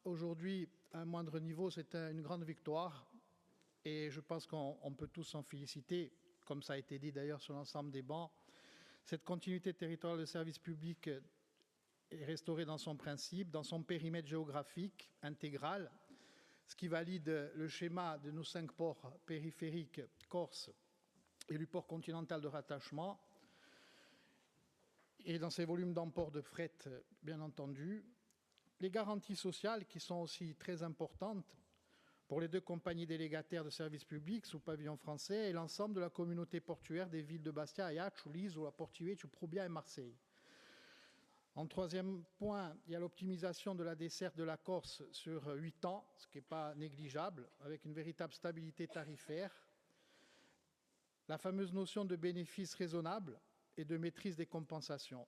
aujourd'hui, à un moindre niveau, c'est une grande victoire. Et je pense qu'on peut tous s'en féliciter, comme ça a été dit d'ailleurs sur l'ensemble des bancs. Cette continuité territoriale de service public est restaurée dans son principe, dans son périmètre géographique intégral, ce qui valide le schéma de nos 5 ports périphériques, Corse et du port continental de rattachement, et dans ses volumes d'emport de fret, bien entendu. Les garanties sociales, qui sont aussi très importantes pour les 2 compagnies délégataires de services publics sous pavillon français et l'ensemble de la communauté portuaire des villes de Bastia, Ajaccio, Lisbonne, Porto Vecchio, Probia et Marseille. En 3e point, il y a l'optimisation de la desserte de la Corse sur 8 ans, ce qui n'est pas négligeable, avec une véritable stabilité tarifaire. La fameuse notion de bénéfice raisonnable et de maîtrise des compensations.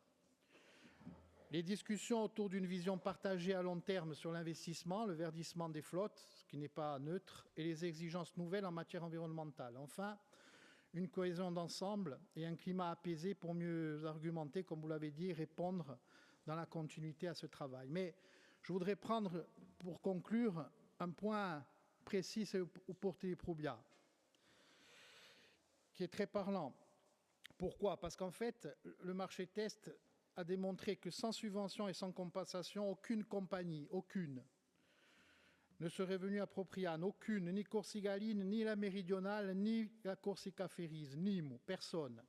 Les discussions autour d'une vision partagée à long terme sur l'investissement, le verdissement des flottes, ce qui n'est pas neutre, et les exigences nouvelles en matière environnementale. Enfin, une cohésion d'ensemble et un climat apaisé pour mieux argumenter, comme vous l'avez dit, répondre dans la continuité à ce travail. Mais je voudrais prendre, pour conclure, un point précis, c'est au port Teleprobia, qui est très parlant. Pourquoi? Parce qu'en fait, le marché test a démontré que sans subvention et sans compensation, aucune compagnie, aucune, ne serait venue à Propriane, aucune, ni Corsicaline, ni la Méridionale, ni la Corsica Ferries, ni personne.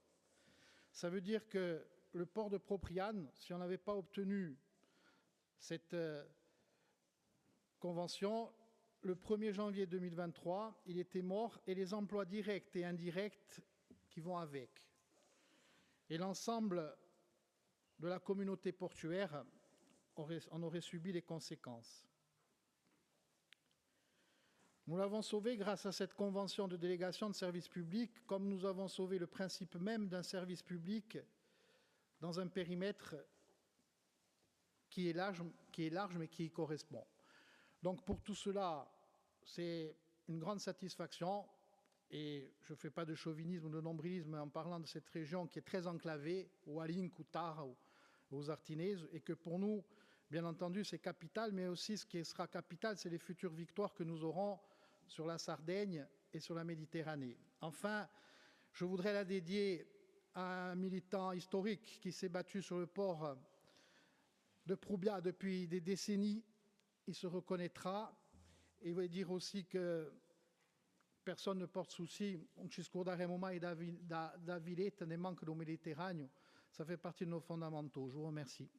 Ça veut dire que le port de Propriane, si on n'avait pas obtenu cette convention, le 1er janvier 2023, il était mort, et les emplois directs et indirects qui vont avec. Et l'ensemble de la communauté portuaire en aurait subi les conséquences. Nous l'avons sauvé grâce à cette convention de délégation de service public, comme nous avons sauvé le principe même d'un service public dans un périmètre qui est large mais qui y correspond. Donc pour tout cela, c'est une grande satisfaction, et je ne fais pas de chauvinisme ou de nombrilisme en parlant de cette région qui est très enclavée, au Alinc, ou Tara, aux Artinaises, et que pour nous, bien entendu, c'est capital, mais aussi ce qui sera capital, c'est les futures victoires que nous aurons sur la Sardaigne et sur la Méditerranée. Enfin, je voudrais la dédier à un militant historique qui s'est battu sur le port de Probia depuis des décennies. Il se reconnaîtra, et il va dire aussi que personne ne porte souci, non ci scorderemo mai da Villetta né manco do Mediterraneo. Ça fait partie de nos fondamentaux. Je vous remercie.